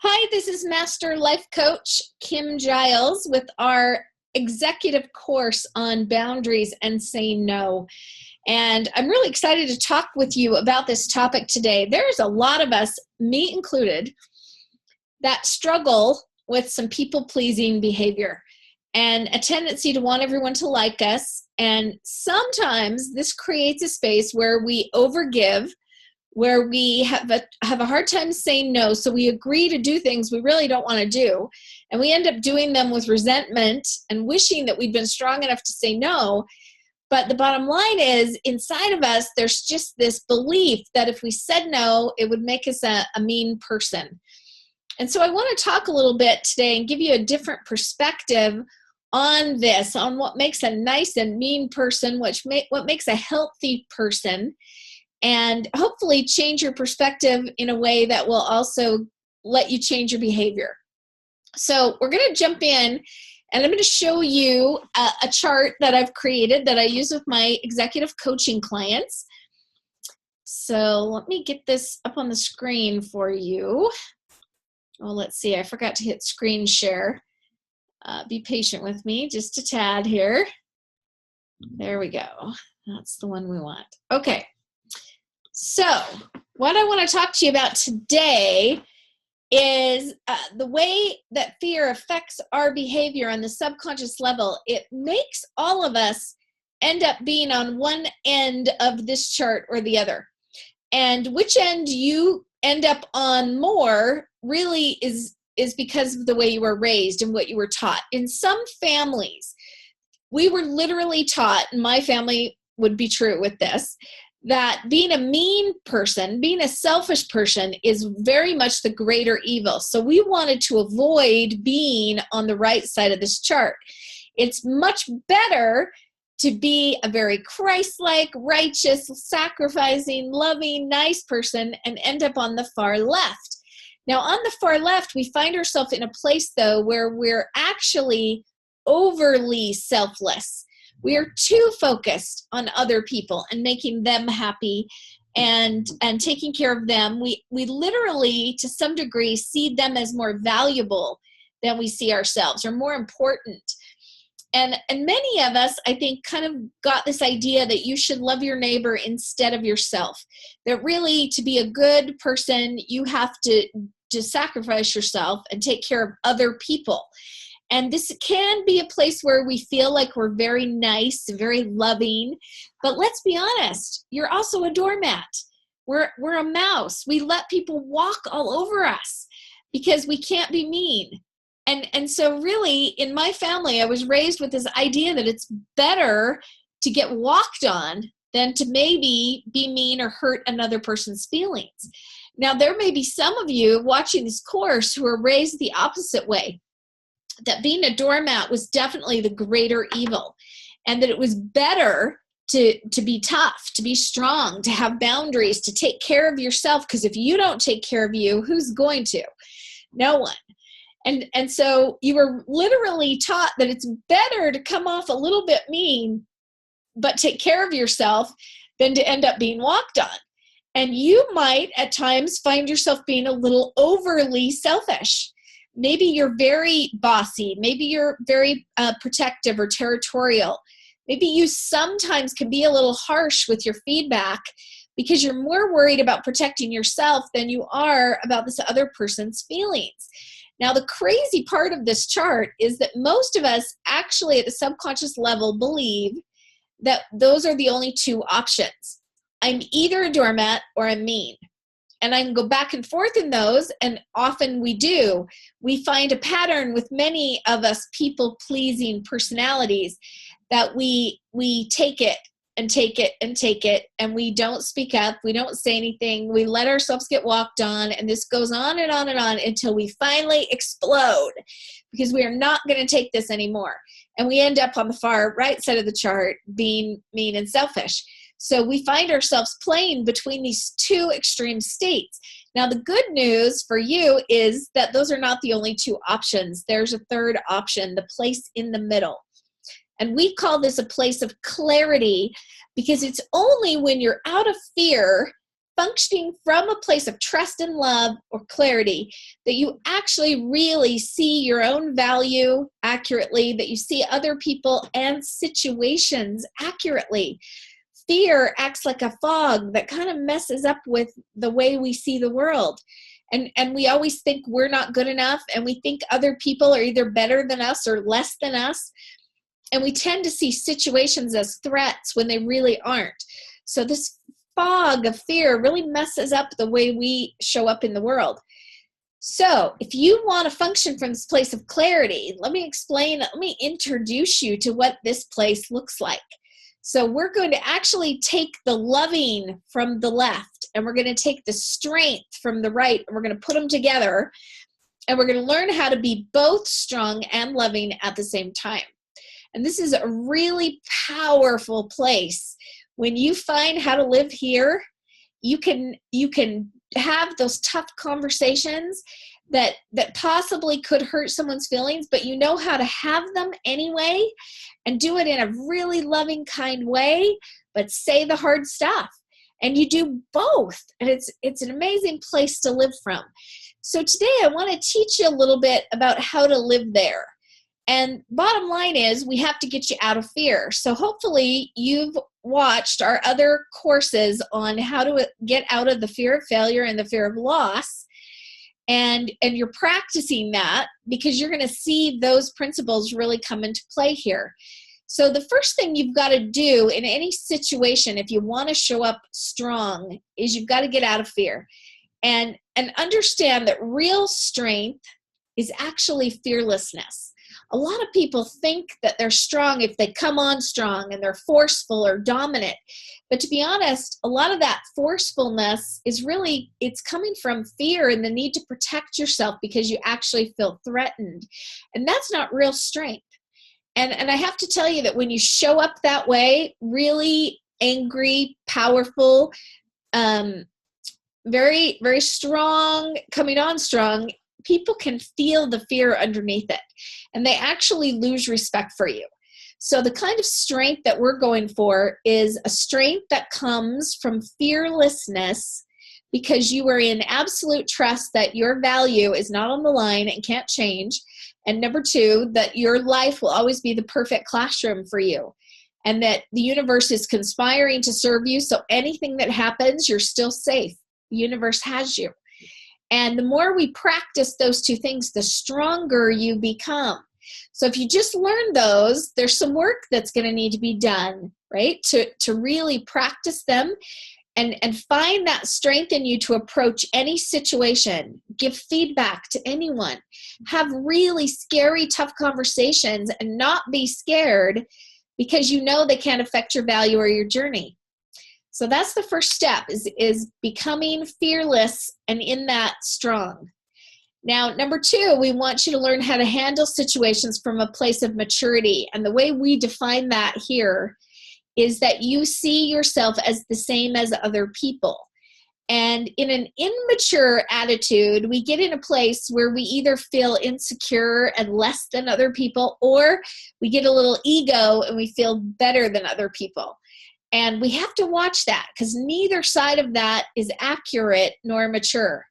Hi, this is Master Life Coach Kim Giles with our executive course on boundaries and saying no. And I'm really excited to talk with you about this topic today. There's a lot of us, me included, that struggle with some people-pleasing behavior and a tendency to want everyone to like us. And sometimes this creates a space where we overgive, where we have a hard time saying no, so we agree to do things we really don't want to do, and we end up doing them with resentment and wishing that we'd been strong enough to say no. But the bottom line is, inside of us, there's just this belief that if we said no, it would make us a mean person. And so I want to talk a little bit today and give you a different perspective on this, on what makes a nice and mean person, what makes a healthy person, and hopefully change your perspective in a way that will also let you change your behavior. So we're going to jump in, and I'm going to show you a chart that I've created that I use with my executive coaching clients. So let me get this up on the screen for you. Oh, let's see. I forgot to hit screen share. Be patient with me just a tad here. There we go. That's the one we want. Okay. So what I want to talk to you about today is the way that fear affects our behavior on the subconscious level. It makes all of us end up being on one end of this chart or the other. And which end you end up on more really is because of the way you were raised and what you were taught. In some families, we were literally taught, and my family would be true with this, that being a mean person, being a selfish person is very much the greater evil. So we wanted to avoid being on the right side of this chart. It's much better to be a very Christ-like, righteous, sacrificing, loving, nice person and end up on the far left. Now, on the far left, we find ourselves in a place, though, where we're actually overly selfless. We are too focused on other people and making them happy and taking care of them. We literally, to some degree, see them as more valuable than we see ourselves, or more important. And many of us, I think, kind of got this idea that you should love your neighbor instead of yourself. That really, to be a good person, you have to sacrifice yourself and take care of other people. And this can be a place where we feel like we're very nice, very loving. But let's be honest, you're also a doormat. We're a mouse. We let people walk all over us because we can't be mean. And so really, in my family, I was raised with this idea that it's better to get walked on than to maybe be mean or hurt another person's feelings. Now, there may be some of you watching this course who are raised the opposite way, that being a doormat was definitely the greater evil, and that it was better to be tough, to be strong, to have boundaries, to take care of yourself, because if you don't take care of you, who's going to? No one. And so you were literally taught that it's better to come off a little bit mean, but take care of yourself than to end up being walked on. And you might at times find yourself being a little overly selfish. Maybe you're very bossy. Maybe you're very protective or territorial. Maybe you sometimes can be a little harsh with your feedback because you're more worried about protecting yourself than you are about this other person's feelings. Now, the crazy part of this chart is that most of us actually at the subconscious level believe that those are the only two options. I'm either a doormat or I'm mean. And I can go back and forth in those, and often we do. We find a pattern with many of us people-pleasing personalities that we take it and take it and take it, and we don't speak up, we don't say anything, we let ourselves get walked on, and this goes on and on and on until we finally explode because we are not going to take this anymore. And we end up on the far right side of the chart being mean and selfish. So we find ourselves playing between these two extreme states. Now, the good news for you is that those are not the only two options. There's a third option, the place in the middle. And we call this a place of clarity because it's only when you're out of fear functioning from a place of trust and love or clarity, that you actually really see your own value accurately, that you see other people and situations accurately. Fear acts like a fog that kind of messes up with the way we see the world. And we always think we're not good enough, and we think other people are either better than us or less than us. And we tend to see situations as threats when they really aren't. So this fog of fear really messes up the way we show up in the world. So if you want to function from this place of clarity, let me introduce you to what this place looks like. So we're going to actually take the loving from the left, and we're going to take the strength from the right, and we're going to put them together, and we're going to learn how to be both strong and loving at the same time. And this is a really powerful place. When you find how to live here, you can have those tough conversations that possibly could hurt someone's feelings, but you know how to have them anyway and do it in a really loving, kind way, but say the hard stuff. And you do both. And it's an amazing place to live from. So today I want to teach you a little bit about how to live there. And bottom line is, we have to get you out of fear. So hopefully you've watched our other courses on how to get out of the fear of failure and the fear of loss. And you're practicing that because you're going to see those principles really come into play here. So the first thing you've got to do in any situation, if you want to show up strong, is you've got to get out of fear and understand that real strength is actually fearlessness. A lot of people think that they're strong if they come on strong and they're forceful or dominant. But to be honest, a lot of that forcefulness is really, it's coming from fear and the need to protect yourself because you actually feel threatened. And that's not real strength. And I have to tell you that when you show up that way, really angry, powerful, very, very strong, coming on strong, people can feel the fear underneath it, and they actually lose respect for you. So the kind of strength that we're going for is a strength that comes from fearlessness, because you are in absolute trust that your value is not on the line and can't change. And number two, that your life will always be the perfect classroom for you, and that the universe is conspiring to serve you. So anything that happens, you're still safe. The universe has you. And the more we practice those two things, the stronger you become. So if you just learn those, there's some work that's going to need to be done, right? To really practice them and find that strength in you to approach any situation, give feedback to anyone, have really scary, tough conversations, and not be scared because you know they can't affect your value or your journey. So that's the first step, is becoming fearless and in that strong. Now, number two, we want you to learn how to handle situations from a place of maturity. And the way we define that here is that you see yourself as the same as other people. And in an immature attitude, we get in a place where we either feel insecure and less than other people, or we get a little ego and we feel better than other people. And we have to watch that, because neither side of that is accurate nor mature.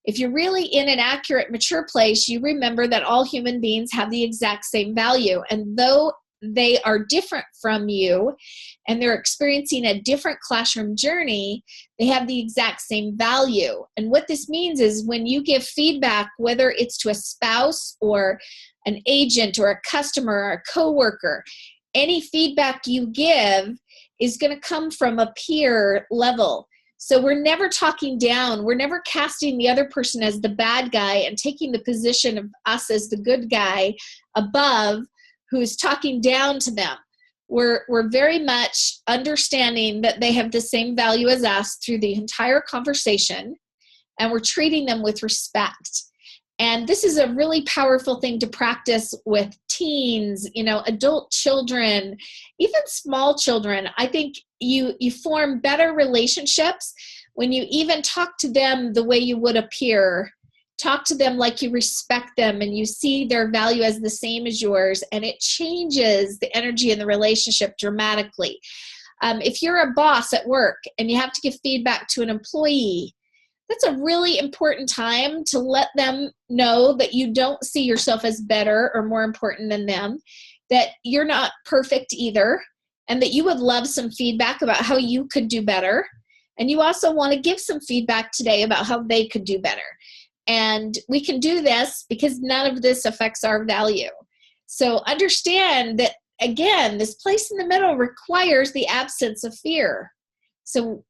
If you're really in an accurate, mature place, you remember that all human beings have the exact same value. And though they are different from you and they're experiencing a different classroom journey, they have the exact same value. And what this means is when you give feedback, whether it's to a spouse or an agent or a customer or a coworker, any feedback you give is going to come from a peer level. So we're never talking down. We're never casting the other person as the bad guy and taking the position of us as the good guy above, who's talking down to them. We're very much understanding that they have the same value as us through the entire conversation, and we're treating them with respect. And this is a really powerful thing to practice with teens, adult children, even small children. I think you form better relationships when you even talk to them the way you would a peer. Talk to them like you respect them and you see their value as the same as yours, and it changes the energy in the relationship dramatically. If you're a boss at work and you have to give feedback to an employee, that's a really important time to let them know that you don't see yourself as better or more important than them, that you're not perfect either, and that you would love some feedback about how you could do better. And you also want to give some feedback today about how they could do better. And we can do this because none of this affects our value. So understand that, again, this place in the middle requires the absence of fear. So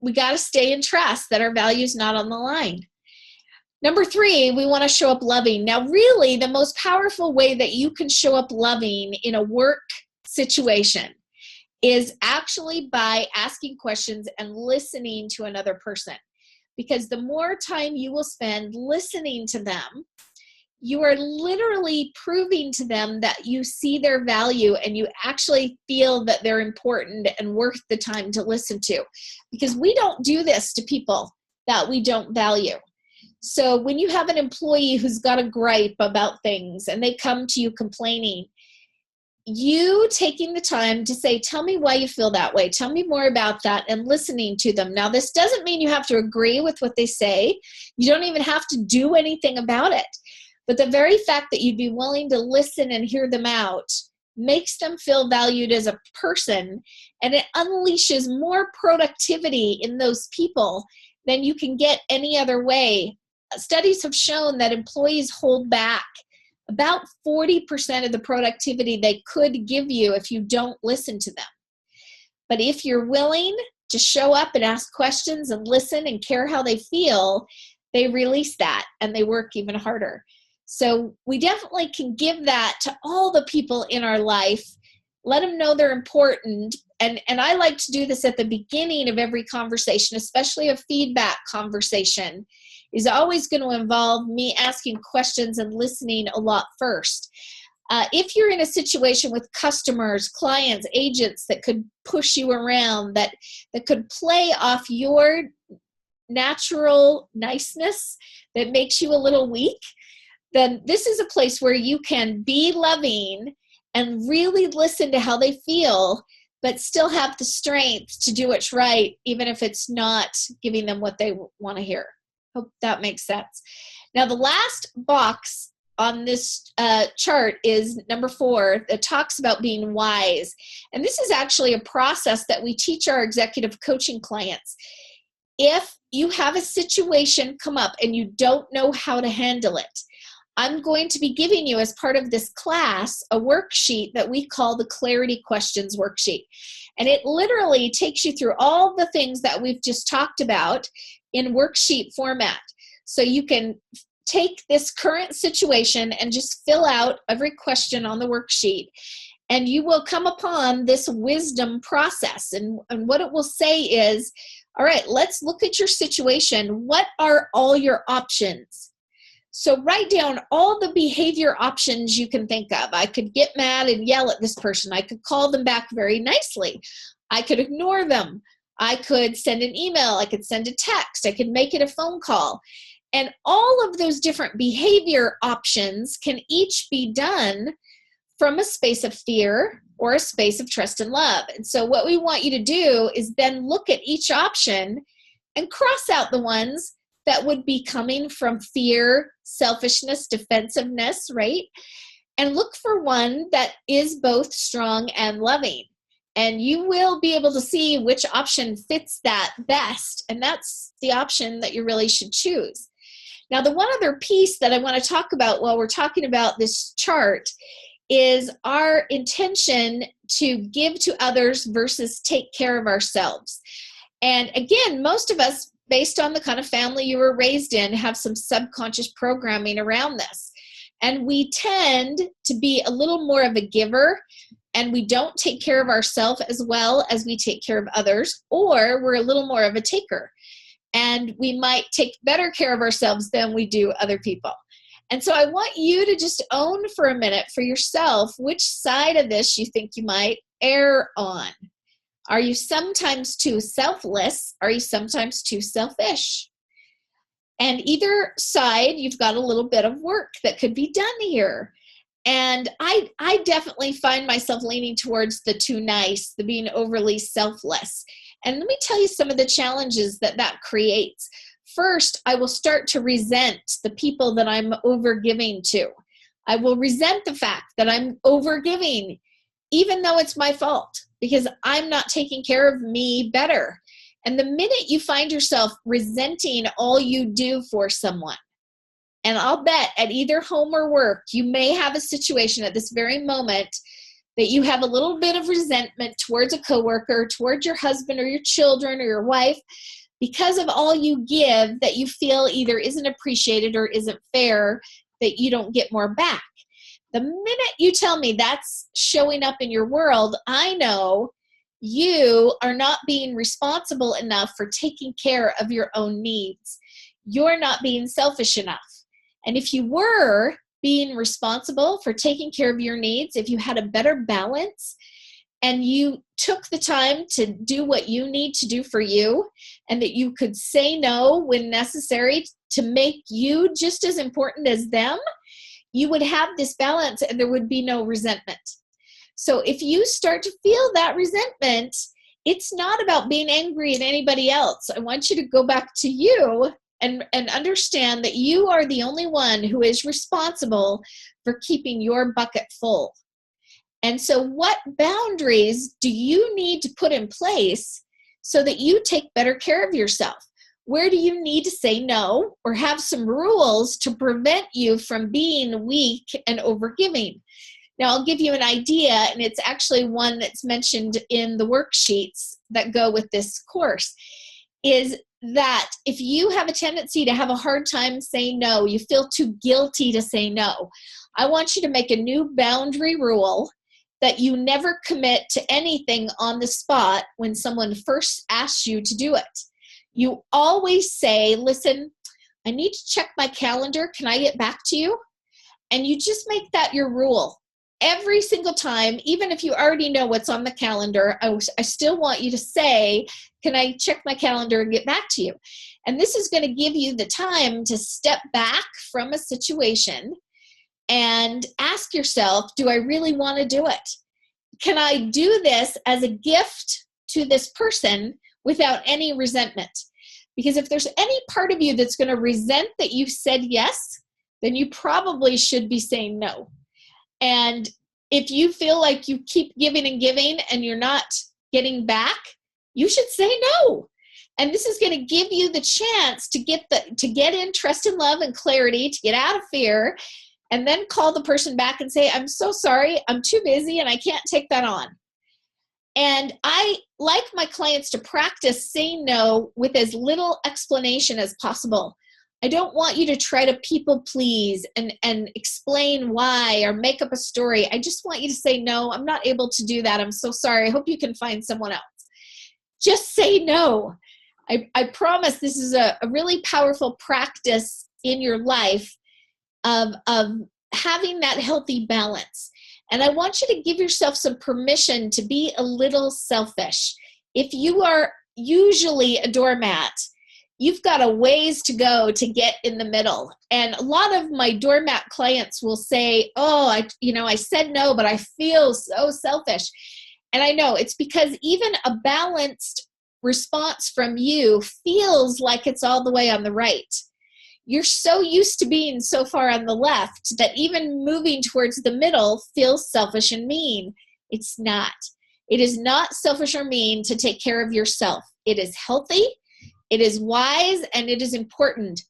we got to stay in trust that our value is not on the line. Number 3, we want to show up loving. Now, really, the most powerful way that you can show up loving in a work situation is actually by asking questions and listening to another person. Because the more time you will spend listening to them, you are literally proving to them that you see their value and you actually feel that they're important and worth the time to listen to. Because we don't do this to people that we don't value. So when you have an employee who's got a gripe about things and they come to you complaining, you taking the time to say, tell me why you feel that way. Tell me more about that, and listening to them. Now, this doesn't mean you have to agree with what they say. You don't even have to do anything about it. But the very fact that you'd be willing to listen and hear them out makes them feel valued as a person, and it unleashes more productivity in those people than you can get any other way. Studies have shown that employees hold back about 40% of the productivity they could give you if you don't listen to them. But if you're willing to show up and ask questions and listen and care how they feel, they release that and they work even harder. So we definitely can give that to all the people in our life. Let them know they're important. And I like to do this at the beginning of every conversation, especially a feedback conversation, is always going to involve me asking questions and listening a lot first. If you're in a situation with customers, clients, agents that could push you around, that could play off your natural niceness that makes you a little weak, then this is a place where you can be loving and really listen to how they feel, but still have the strength to do what's right, even if it's not giving them what they want to hear. Hope that makes sense. Now, the last box on this chart is number 4 that talks about being wise. And this is actually a process that we teach our executive coaching clients. If you have a situation come up and you don't know how to handle it, I'm going to be giving you, as part of this class, a worksheet that we call the Clarity Questions Worksheet. And it literally takes you through all the things that we've just talked about in worksheet format. So you can take this current situation and just fill out every question on the worksheet, and you will come upon this wisdom process. And what it will say is, all right, let's look at your situation. What are all your options? So write down all the behavior options you can think of. I could get mad and yell at this person. I could call them back very nicely. I could ignore them. I could send an email. I could send a text. I could make it a phone call. And all of those different behavior options can each be done from a space of fear or a space of trust and love. And so what we want you to do is then look at each option and cross out the ones that would be coming from fear, selfishness, defensiveness, right? And look for one that is both strong and loving. And you will be able to see which option fits that best. And that's the option that you really should choose. Now, the one other piece that I want to talk about while we're talking about this chart is our intention to give to others versus take care of ourselves. And again, most of us, based on the kind of family you were raised in, have some subconscious programming around this. And we tend to be a little more of a giver, and we don't take care of ourselves as well as we take care of others, or we're a little more of a taker. And we might take better care of ourselves than we do other people. And so I want you to just own for a minute for yourself which side of this you think you might err on. Are you sometimes too selfless? Are you sometimes too selfish? And either side, you've got a little bit of work that could be done here. And I definitely find myself leaning towards the too nice, the being overly selfless. And let me tell you some of the challenges that that creates. First, I will start to resent the people that I'm overgiving to. I will resent the fact that I'm overgiving, even though it's my fault, because I'm not taking care of me better. And the minute you find yourself resenting all you do for someone, and I'll bet at either home or work, you may have a situation at this very moment that you have a little bit of resentment towards a coworker, towards your husband or your children or your wife, because of all you give that you feel either isn't appreciated or isn't fair, that you don't get more back. The minute you tell me that's showing up in your world, I know you are not being responsible enough for taking care of your own needs. You're not being selfish enough. And if you were being responsible for taking care of your needs, if you had a better balance and you took the time to do what you need to do for you, and that you could say no when necessary to make you just as important as them, you would have this balance and there would be no resentment. So if you start to feel that resentment, it's not about being angry at anybody else. I want you to go back to you and understand that you are the only one who is responsible for keeping your bucket full. And so what boundaries do you need to put in place so that you take better care of yourself? Where do you need to say no or have some rules to prevent you from being weak and overgiving? Now, I'll give you an idea, and it's actually one that's mentioned in the worksheets that go with this course, is that if you have a tendency to have a hard time saying no, you feel too guilty to say no, I want you to make a new boundary rule that you never commit to anything on the spot when someone first asks you to do it. You always say, listen, I need to check my calendar. Can I get back to you? And you just make that your rule. Every single time, even if you already know what's on the calendar, I still want you to say, can I check my calendar and get back to you? And this is going to give you the time to step back from a situation and ask yourself, do I really want to do it? Can I do this as a gift to this person without any resentment? Because if there's any part of you that's going to resent that you said yes, then you probably should be saying no. And if you feel like you keep giving and you're not getting back, you should say no. And this is going to give you the chance to get in trust and love and clarity, to get out of fear, and then call the person back and say, I'm so sorry, I'm too busy and I can't take that on. And I like my clients to practice saying no with as little explanation as possible. I don't want you to try to people please and explain why or make up a story. I just want you to say, no, I'm not able to do that. I'm so sorry. I hope you can find someone else. Just say no. I promise this is a really powerful practice in your life of having that healthy balance. And I want you to give yourself some permission to be a little selfish. If you are usually a doormat, you've got a ways to go to get in the middle. And a lot of my doormat clients will say, oh, I said no, but I feel so selfish. And I know it's because even a balanced response from you feels like it's all the way on the right. You're so used to being so far on the left that even moving towards the middle feels selfish and mean. It's not. It is not selfish or mean to take care of yourself. It is healthy, it is wise, and it is important,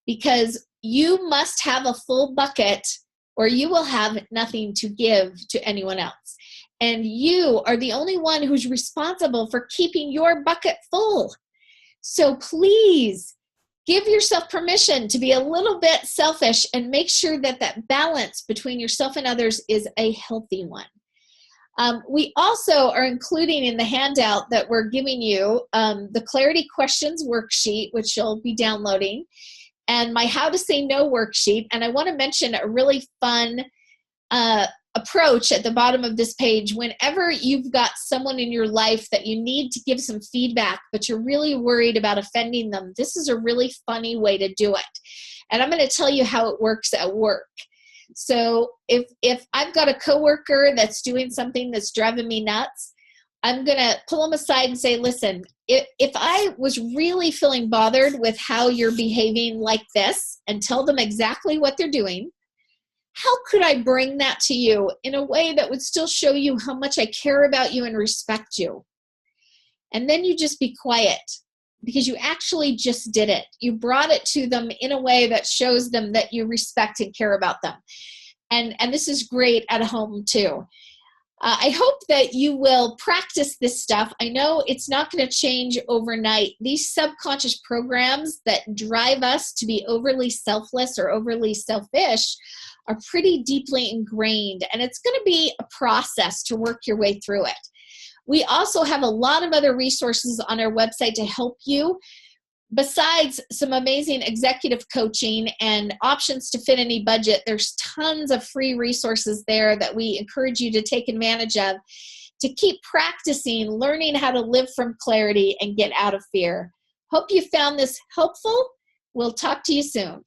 because you must have a full bucket or you will have nothing to give to anyone else. And you are the only one who's responsible for keeping your bucket full. So please give yourself permission to be a little bit selfish and make sure that that balance between yourself and others is a healthy one. We also are including in the handout that we're giving you the Clarity Questions worksheet, which you'll be downloading, and my How to Say No worksheet. And I want to mention a really fun approach at the bottom of this page. Whenever you've got someone in your life that you need to give some feedback, but you're really worried about offending them, this is a really funny way to do it. And I'm going to tell you how it works at work. So if I've got a coworker that's doing something that's driving me nuts, I'm going to pull them aside and say, listen, if I was really feeling bothered with how you're behaving like this, and tell them exactly what they're doing, how could I bring that to you in a way that would still show you how much I care about you and respect you? And then you just be quiet, because you actually just did it. You brought it to them in a way that shows them that you respect and care about them. And this is great at home too. I hope that you will practice this stuff. I know it's not going to change overnight. These subconscious programs that drive us to be overly selfless or overly selfish are pretty deeply ingrained, and it's going to be a process to work your way through it. We also have a lot of other resources on our website to help you. Besides some amazing executive coaching and options to fit any budget, there's tons of free resources there that we encourage you to take advantage of to keep practicing, learning how to live from clarity and get out of fear. Hope you found this helpful. We'll talk to you soon.